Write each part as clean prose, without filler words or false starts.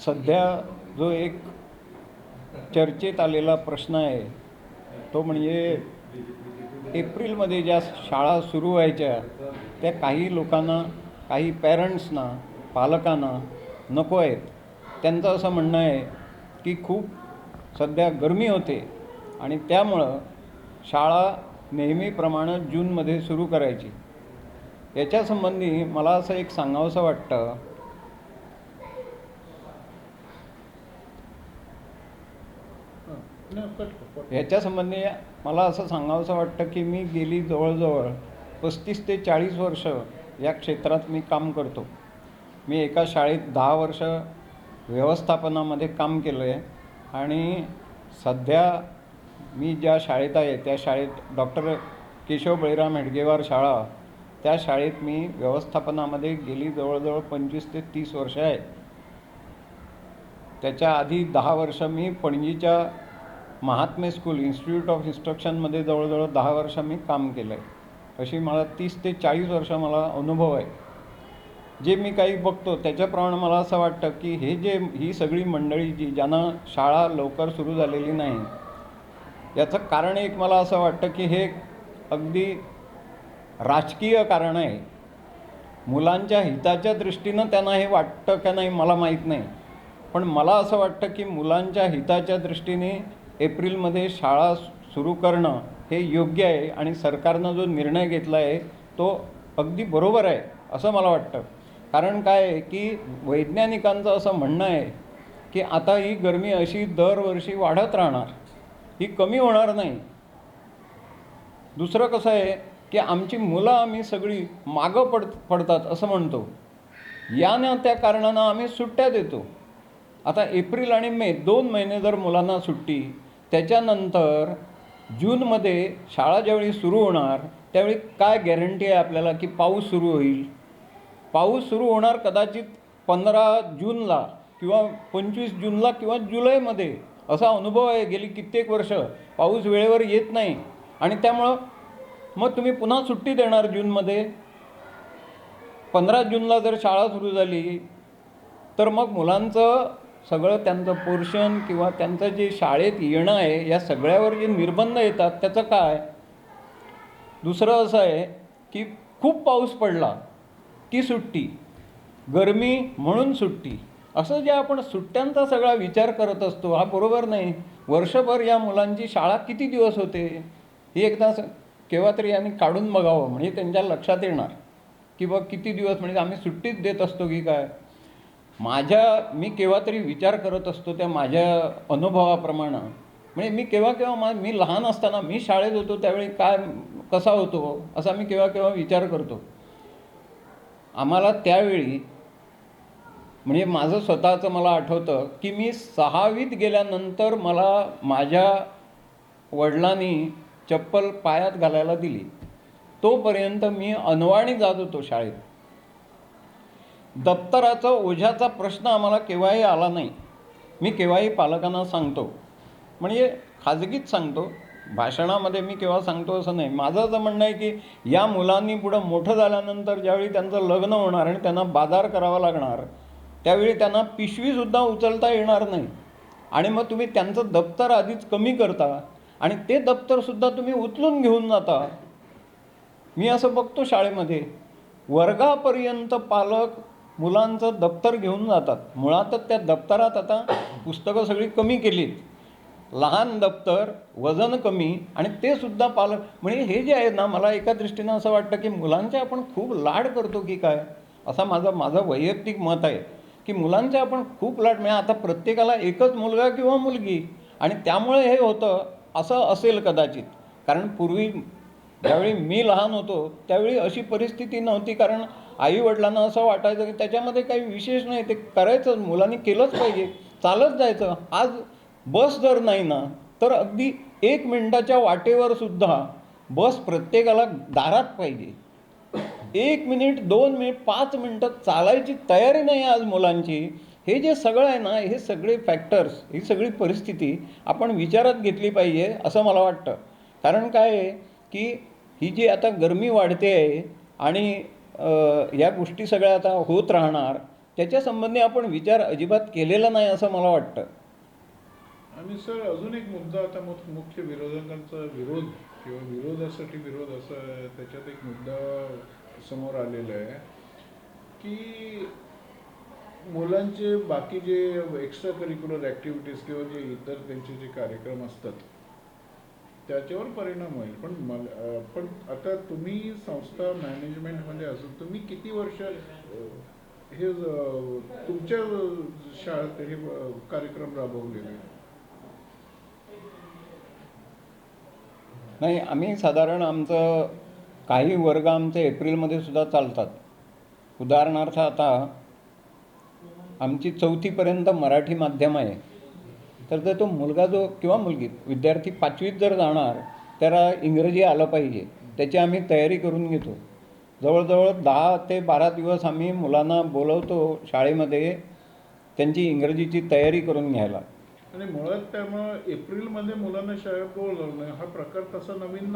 सध्या जो एक चर्चेत आलेला प्रश्न आहे तो म्हणजे एप्रिलमध्ये ज्या शाळा सुरू व्हायच्या त्या काही लोकांना, काही पॅरेंट्सना, पालकांना नको आहेत. त्यांचं असं म्हणणं आहे की खूप सध्या गरमी होते आणि त्यामुळं शाळा नेहमीप्रमाणे जूनमध्ये सुरू करायची. याच्यासंबंधी मला असं एक सांगावंसं वाटतं. याच्यासंबंधी मला असं सांगावंसं वाटतं की मी गेली जवळजवळ 35 ते 40 वर्ष या क्षेत्रात मी काम करतो. मी एका शाळेत 10 वर्ष व्यवस्थापनामध्ये काम केलं आहे आणि सध्या मी ज्या शाळेत आहे त्या शाळेत डॉक्टर केशव बळीराम हेडगेवार शाळा, त्या शाळेत मी व्यवस्थापनामध्ये गेली जवळजवळ 25 ते 30 वर्ष आहे. त्याच्या आधी 10 वर्ष मी पणजीच्या महात्मे स्कूल इन्स्टिट्यूट ऑफ इन्स्ट्रक्शनमध्ये जवळजवळ 10 वर्ष मी काम केलं आहे. अशी मला 30 ते 40 वर्ष मला अनुभव आहे. जे मी काही बघतो त्याच्याप्रमाणे मला असं वाटतं की ही सगळी मंडळी ज्यांना शाळा लवकर सुरू झालेली नाही, याचं कारण एक मला असं वाटतं की हे अगदी राजकीय कारण आहे. मुलांच्या हिताच्या दृष्टीनं त्यांना हे वाटतं का नाही मला माहीत नाही, पण मला असं वाटतं की मुलांच्या हिताच्या दृष्टीने एप्रिलमध्ये शाळा सुरू करणं हे योग्य आहे आणि सरकारनं जो निर्णय घेतला आहे तो अगदी बरोबर आहे असं मला वाटतं. कारण काय आहे की वैज्ञानिकांचं असं म्हणणं आहे की आता ही गरमी अशी दरवर्षी वाढत राहणार, ही कमी होणार नाही. दुसरं कसं आहे की आमची मुलं आम्ही सगळी मागं पडतात असं म्हणतो. या ना त्या कारणानं आम्ही सुट्ट्या देतो. आता एप्रिल आणि मे 2 महिने जर मुलांना सुट्टी, त्याच्यानंतर जूनमध्ये शाळा ज्यावेळी सुरू होणार त्यावेळी काय गॅरंटी आहे आपल्याला की पाऊस सुरू होईल? पाऊस सुरू होणार कदाचित 15 जूनला किंवा 25 जूनला किंवा जुलैमध्ये, असा अनुभव आहे. गेली कित्येक वर्ष पाऊस वेळेवर येत नाही आणि त्यामुळं मग तुम्ही पुन्हा सुट्टी देणार जूनमध्ये. 15 जूनला जर शाळा सुरू झाली तर मग मुलांचं सगळं त्यांचं पोर्शन किंवा त्यांचं जे शाळेत येणं आहे या सगळ्यावर जे निर्बंध येतात त्याचं काय? दुसरं असं आहे की खूप पाऊस पडला की सुट्टी, गरमी म्हणून सुट्टी, असं जे आपण सुट्ट्यांचा सगळा विचार करत असतो हा बरोबर नाही. वर्षभर या मुलांची शाळा किती दिवस होते हे एकदा केव्हा तरी यांनी काढून बघावं, म्हणजे त्यांच्या लक्षात येणार की बघ किती दिवस, म्हणजे आम्ही सुट्टीच देत असतो की काय. मी केव्हा तरी विचार करत असतो त्या माझ्या अनुभवाप्रमाणे. म्हणजे मी केव्हा मी लहान असताना मी शाळेत होतो त्यावेळी काय कसा होतो असा मी केव्हा विचार करतो. आम्हाला त्यावेळी म्हणजे माझं स्वतःचं मला आठवतं की मी 6वीत गेल्यानंतर मला माझ्या वडिलांनी चप्पल पायात घालायला दिली. तोपर्यंत मी अनवाणी जात होतो शाळेत. दप्तराचा ओझ्याचा प्रश्न आम्हाला केव्हाही आला नाही. मी केव्हाही पालकांना सांगतो, म्हणजे खाजगीत सांगतो, भाषणामध्ये मी केव्हा सांगतो असं नाही. माझं असं म्हणणं आहे की या मुलांनी पुढं मोठं झाल्यानंतर ज्यावेळी त्यांचं लग्न होणार आणि त्यांना बाजार करावा लागणार त्यावेळी त्यांना पिशवीसुद्धा उचलता येणार नाही आणि मग तुम्ही त्यांचं दप्तर आधीच कमी करता आणि ते दप्तरसुद्धा तुम्ही उचलून घेऊन जाता. मी असं बघतो शाळेमध्ये वर्गापर्यंत पालक मुलांचं दप्तर घेऊन जातात. मुळातच त्या दप्तरात आता पुस्तकं सगळी कमी केलीत, लहान दप्तर, वजन कमी, आणि ते सुद्धा पालक, म्हणजे हे जे आहे ना, मला एका दृष्टीनं असं वाटतं की मुलांचे आपण खूप लाड करतो की काय, असा माझं वैयक्तिक मत आहे की मुलांचे आपण खूप लाड, म्हणजे आता प्रत्येकाला एकच मुलगा किंवा मुलगी आणि त्यामुळे हे होतं असं असेल कदाचित. कारण पूर्वी ज्यावेळी मी लहान होतो त्यावेळी अशी परिस्थिती नव्हती, कारण आईवडिलांना असं वाटायचं की त्याच्यामध्ये काही विशेष नाही, ते करायचं, मुलांनी केलंच पाहिजे, चालत जायचं. आज बस जर नाही ना तर अगदी 1 मिनिटाच्या वाटेवर सुद्धा बस प्रत्येकाला दारात पाहिजे. 1 मिनिट, 2 मिनिट, 5 मिनिटं चालायची तयारी नाही आज मुलांची. हे जे सगळं आहे ना, हे सगळे फॅक्टर्स, ही सगळी परिस्थिती आपण विचारात घेतली पाहिजे असं मला वाटतं. कारण काय आहे की ही जी आता गरमी वाढते आहे आणि या गोष्टी सगळ्या आता होत राहणार, त्याच्या संबंधी आपण विचार अजिबात केलेला नाही असं मला वाटतं. आणि सर अजून एक मुद्दा आता मुख्य विरोधकांचा विरोध किंवा विरोधासाठी विरोध असा त्याच्यात एक मुद्दा समोर आलेला आहे की मुलांचे बाकी जे एक्स्ट्रा करिक्युलर ॲक्टिव्हिटीज किंवा जे इतर त्यांचे जे कार्यक्रम असतात त्याच्यावर परिणाम होईल. पण आता तुम्ही संस्था मॅनेजमेंटमध्ये असून तुम्ही किती वर्ष हे तुमच्या शाळेत हे कार्यक्रम राबवलेले? नाही, आम्ही साधारण आमचं काही वर्ग आमचे एप्रिलमध्ये सुद्धा चालतात. उदाहरणार्थ आता आमची 4थीपर्यंत मराठी माध्यम आहे, तर तो मुलगा जो किंवा मुलगी विद्यार्थी 5वीत जर जाणार त्याला इंग्रजी आलं पाहिजे, त्याची आम्ही तयारी करून घेतो. जवळजवळ 10 ते 12 दिवस आम्ही मुलांना बोलवतो शाळेमध्ये त्यांची इंग्रजीची तयारी करून घ्यायला. आणि मुळात त्यामुळे एप्रिलमध्ये मुलांना शाळेत बोलवणं हा प्रकार तसा नवीन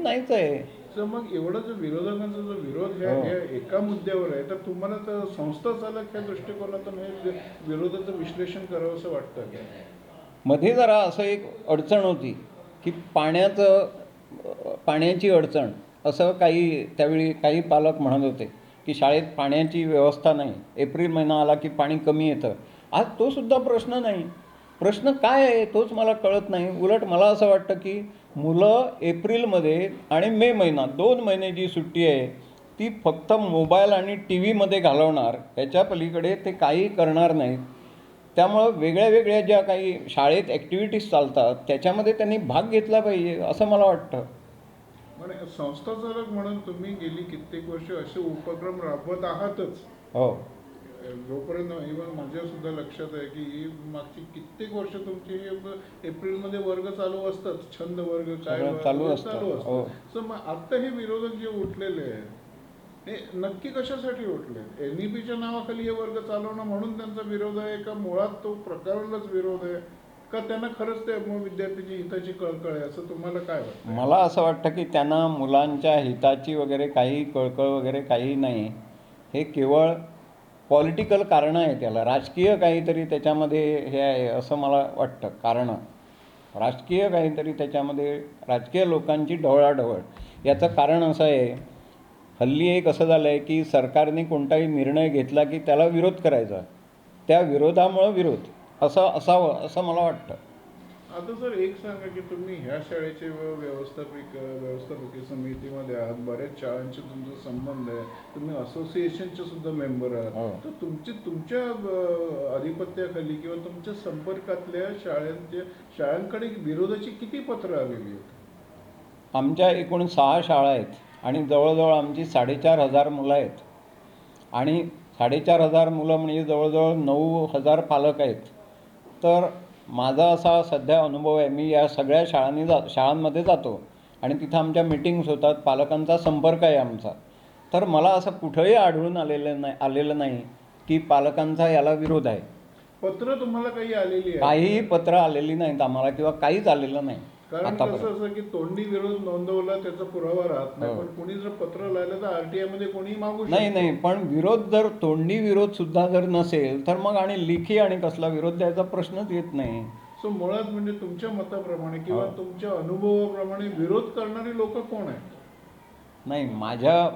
नाहीच आहे. तर मग एवढं जो विरोधकांचा जो विरोध ह्या एका मुद्द्यावर आहे, तर तुम्हाला तर संस्था चालक ह्या दृष्टिकोनातून हे विरोधाचं विश्लेषण करावं असं वाटतं का? मध्ये जरा असं एक अडचण होती की पाण्याची अडचण, असं त्यावेळी काही पालक म्हणत होते की शाळेत पाण्याची व्यवस्था नाही, एप्रिल महिना आला की पाणी कमी येतं. आज तो सुद्धा प्रश्न नाही. प्रश्न काय आहे तोच मला कळत नाही. उलट मला असं वाटतं की मुलं एप्रिलमध्ये आणि मे महिना 2 महिने जी सुट्टी आहे ती फक्त मोबाईल आणि टी व्हीमध्ये घालवणार, ह्याच्या पलीकडे ते काही करणार नाहीत. त्यामुळं वेगळ्या ज्या काही शाळेत ॲक्टिव्हिटीज चालतात त्याच्यामध्ये त्यांनी भाग घेतला पाहिजे असं मला वाटतं. म्हणजे संस्था चालक म्हणून तुम्ही गेली कित्येक वर्ष असे उपक्रम राबवत आहातच. हो, जोपर्यंत इव्हन माझ्या सुद्धा लक्षात आहे की मागची कित्येक वर्ष तुमचे एप्रिलमध्ये वर्ग चालू असतात, छंद वर्ग काय चालू असतात. हो. सो मग आता हे विरोधक जे उठलेले आहेत हे नक्की कशासाठी उठले? NEPच्या नावाखाली हे वर्ग चालवणं म्हणून त्यांचा विरोध आहे का मुळात तो प्रकारालाच विरोध आहे का त्यांना खरंच त्या विद्यार्थ्याची हिताची कळकळ आहे असं तुम्हाला काय वाटतं? मला असं वाटतं की त्यांना मुलांच्या हिताची वगैरे काही कळकळ वगैरे काही नाही. हे केवळ पॉलिटिकल कारणं आहे, त्याला राजकीय काहीतरी त्याच्यामध्ये हे आहे असं मला वाटतं. कारणं राजकीय काहीतरी त्याच्यामध्ये, राजकीय लोकांची ढवळाढवळ. याचं कारण असं आहे, हल्ली एक असं झालं आहे की सरकारने कोणताही निर्णय घेतला की त्याला विरोध करायचा, त्या विरोधामुळं विरोध असं असावं असं मला वाटतं. आता सर एक सांगा की तुम्ही ह्या शाळेचे व्यवस्थापकीय समितीमध्ये आहात, बऱ्याच शाळांचे तुमचा संबंध आहे, तुम्ही असोसिएशनचे सुद्धा मेंबर आहात. तर तुमच्या अधिपत्याखाली किंवा तुमच्या संपर्कातल्या शाळांकडे विरोधाची किती पत्र आलेली आहेत? आमच्या एकूण 6 शाळा आहेत आणि जवळजवळ आमची 4,500 मुलं आहेत. आणि 4,500 मुलं म्हणजे जवळजवळ 9,000 पालक आहेत. तर माझा असा सध्या अनुभव आहे, मी या सगळ्या शाळांमध्ये जातो आणि तिथं आमच्या मीटिंग्स होतात, पालकांचा संपर्क आहे आमचा. तर मला असं कुठंही आढळून आलेलं नाही की पालकांचा याला विरोध आहे. पत्र तुम्हाला काही आलेली आहे? काहीही पत्र आलेली नाहीत आम्हाला किंवा काहीच आलेलं नाही. कारण कसं असं की तोंडी विरोध नोंदवला त्याचा पुरावा राहत नाही, पण कोणी जर पत्र लिहिलं तर RTI मध्ये कोणी मागू शकतो. नाही, पण विरोध जर तोंडी विरोध सुद्धा जर नसेल तर मग आणि लेखी आणि कसला विरोध द्यायचा प्रश्नच येत नाही. सो मुळात म्हणजे तुमच्या मताप्रमाणे किंवा तुमच्या अनुभवाप्रमाणे विरोध करणारी लोक कोण आहेत? नाही,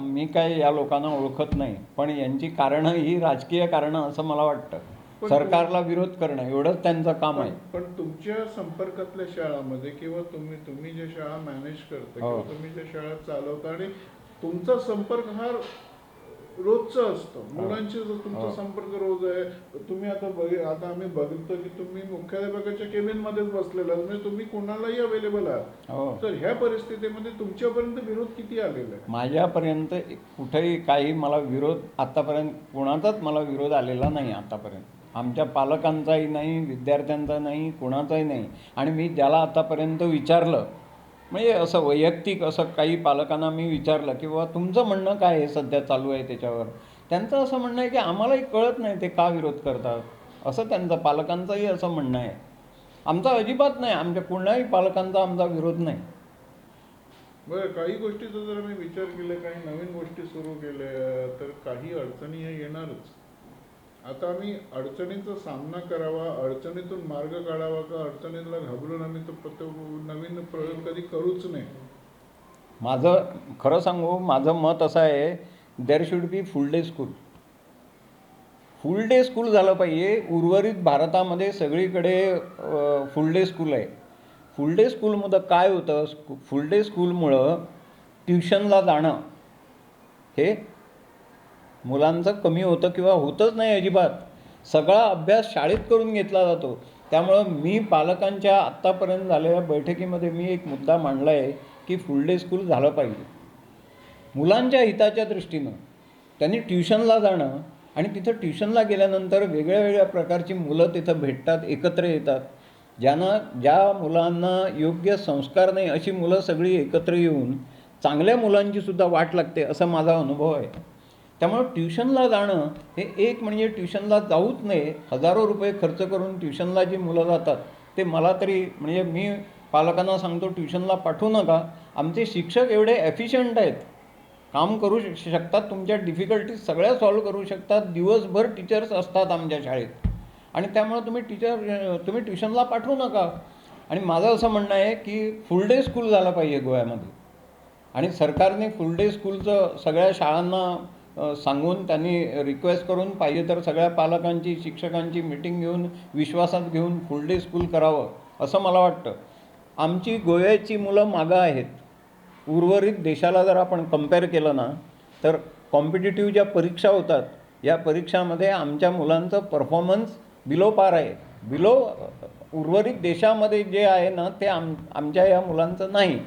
मी काय या लोकांना ओळखत नाही, पण यांची कारणं ही राजकीय कारणं असं मला वाटतं. सरकारला विरोध करणं एवढंच त्यांचं काम आहे. पण तुमच्या संपर्कातल्या शाळांमध्ये किंवा तुम्ही ज्या शाळा मॅनेज करता किंवा तुम्ही ज्या शाळा चालवता आणि तुमचा संपर्क हा रोजचा असतो, मुलांशी तुमचा संपर्क रोज आहे. तुम्ही आता आम्ही बघतो की तुम्ही मुख्याध्यापकाच्या केबिन मध्येच बसलेला आहात, म्हणजे तुम्ही कोणालाही अवेलेबल आहात. तर ह्या परिस्थितीमध्ये तुमच्यापर्यंत विरोध किती आलेला आहे? माझ्यापर्यंत कुठेही काही मला विरोध आतापर्यंत कोणाचाच मला विरोध आलेला नाही आतापर्यंत. आमच्या पालकांचाही नाही, विद्यार्थ्यांचा नाही, कोणाचाही नाही. आणि मी ज्याला आतापर्यंत विचारलं, म्हणजे असं वैयक्तिक असं काही पालकांना मी विचारलं की बाबा तुमचं म्हणणं काय आहे सध्या चालू आहे त्याच्यावर, त्यांचं असं म्हणणं आहे की आम्हालाही कळत नाही ते का विरोध करतात, असं त्यांचं पालकांचंही असं म्हणणं आहे. आमचा अजिबात नाही, आमच्या कुणाही पालकांचा आमचा विरोध नाही. बरं, काही गोष्टीचा जर मी विचार केला, काही नवीन गोष्टी सुरू केल्या तर काही अडचणी येणारच. आता आम्ही अडचणीचा सामना करावा, अडचणीतून मार्ग काढावा का अडचणीला घाबरून आम्ही तो नवीन प्रयोग कधी करूच नाही. माझं खरं सांगू, माझं मत असं आहे, there should be full day school. Full day school झालं पाहिजे. उर्वरित भारतामध्ये सगळीकडे फुल डे स्कूल आहे. फुल डे स्कूलमध्ये काय होतं, फुल डे स्कूलमुळं ट्युशनला जाणं हे मुलांचं कमी होतं किंवा होतच नाही अजिबात. सगळा अभ्यास शाळेत करून घेतला जातो. त्यामुळं मी पालकांच्या आत्तापर्यंत झालेल्या बैठकीमध्ये मी एक मुद्दा मांडला आहे की फुल डे स्कूल झालं पाहिजे. मुलांच्या हिताच्या दृष्टीनं त्यांनी ट्युशनला जाणं आणि तिथं ट्युशनला गेल्यानंतर वेगळ्या वेगळ्या प्रकारची मुलं तिथं भेटतात, एकत्र येतात. ज्या मुलांना योग्य संस्कार नाही अशी मुलं सगळी एकत्र येऊन चांगल्या मुलांचीसुद्धा वाट लागते, असा माझा अनुभव आहे. त्यामुळं ट्युशनला जाणं हे एक म्हणजे ट्युशनला जाऊच नये. हजारो रुपये खर्च करून ट्युशनला जी मुलं जातात ते मला तरी म्हणजे मी पालकांना सांगतो ट्युशनला पाठवू नका. आमचे शिक्षक एवढे एफिशियंट आहेत, काम करू शकतात, तुमच्या डिफिकल्टीज सगळ्या सॉल्व्ह करू शकतात. दिवसभर टीचर्स असतात आमच्या शाळेत आणि त्यामुळे तुम्ही ट्युशनला पाठवू नका. आणि माझं असं म्हणणं आहे की फुल डे स्कूल झालं पाहिजे गोव्यामध्ये. आणि सरकारने फुल डे स्कूलचं सगळ्या शाळांना सांगून त्यांनी रिक्वेस्ट करून पाहिजे तर सगळ्या पालकांची शिक्षकांची मीटिंग घेऊन विश्वासात घेऊन फुल डे स्कूल करावं असं मला वाटतं. आमची गोव्याची मुलं मागं आहेत. उर्वरित देशाला जर आपण कंपेअर केलं ना तर कॉम्पिटिटिव्ह ज्या परीक्षा होतात या परीक्षामध्ये आमच्या मुलांचं परफॉर्मन्स बिलो पार आहे. उर्वरित देशामध्ये जे आहे ना ते आमच्या या मुलांचं नाही.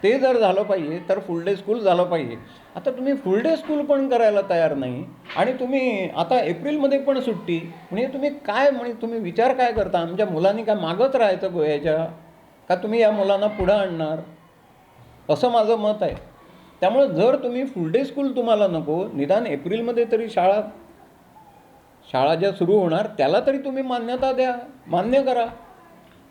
ते जर झालं पाहिजे तर फुल डे स्कूल झालं पाहिजे. आता तुम्ही फुल डे स्कूल पण करायला तयार नाही आणि तुम्ही आता एप्रिलमध्ये पण सुट्टी, म्हणजे तुम्ही विचार काय करता? आमच्या मुलांनी काय मागत राहायचं गोव्याच्या का तुम्ही या मुलांना पुढं आणणार, असं माझं मत आहे. त्यामुळे जर तुम्ही फुल डे स्कूल तुम्हाला नको, निदान एप्रिलमध्ये तरी शाळा ज्या सुरू होणार त्याला तरी तुम्ही मान्यता द्या, मान्य करा.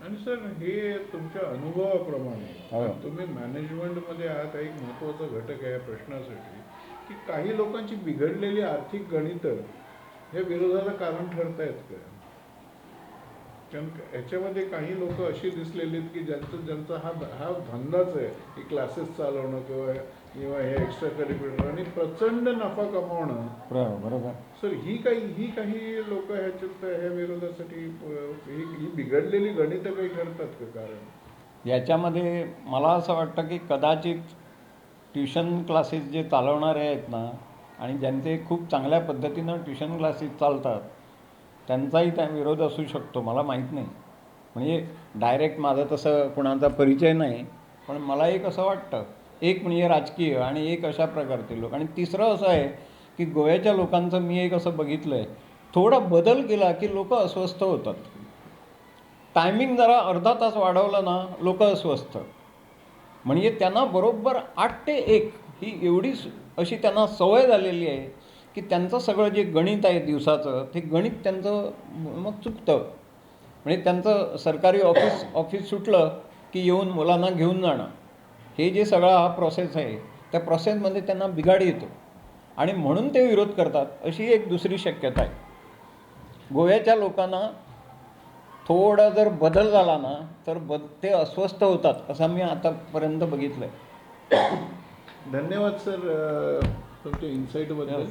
आणि सर हे तुमच्या अनुभवाप्रमाणे हो. तुम्ही मॅनेजमेंटमध्ये आहात, एक महत्त्वाचा घटक आहे या प्रश्नासाठी की काही लोकांची बिघडलेली आर्थिक गणितं हे विरोधाला कारण ठरतायत का? कारण ह्याच्यामध्ये काही लोक अशी दिसलेली आहेत की ज्यांचा हा धंदाच आहे की क्लासेस चालवणं किंवा हे एक्स्ट्रा करिक्युलर आणि प्रचंड नफा कमावणं. बरोबर. सर ही काही लोक ह्या विरोधासाठी ही बिघडलेली गणितं काही ठरतात का कारण? याच्यामध्ये मला असं वाटतं की कदाचित ट्युशन क्लासेस जे चालवणारे आहेत ना आणि ज्यांचे खूप चांगल्या पद्धतीनं ट्युशन क्लासेस चालतात त्यांचाही त्या विरोध असू शकतो, मला माहीत नाही. म्हणजे डायरेक्ट माझं तसं कुणाचा परिचय नाही, पण मला एक असं वाटतं, एक म्हणजे राजकीय आणि एक अशा प्रकारचे लोक. आणि तिसरं असं आहे की गोव्याच्या लोकांचं मी एक असं बघितलं आहे, थोडा बदल केला की लोक अस्वस्थ होतात. टायमिंग जरा अर्धा तास वाढवलं ना लोक अस्वस्थ. म्हणजे त्यांना बरोबर 8 ते 1 ही एवढी अशी त्यांना सवय झालेली आहे की त्यांचं सगळं जे गणित आहे दिवसाचं ते गणित त्यांचं मग चुकतं. म्हणजे त्यांचं सरकारी ऑफिस सुटलं की येऊन मुलांना घेऊन जाणं, हे जे सगळा हा प्रोसेस आहे त्या प्रोसेसमध्ये त्यांना बिघाड येतो आणि म्हणून ते विरोध करतात, अशी एक दुसरी शक्यता आहे. गोव्याच्या लोकांना थोडा जर बदल झाला ना तर ते अस्वस्थ होतात असं मी आतापर्यंत बघितलं आहे. धन्यवाद सर तुमच्या इन्साईटबद्दल.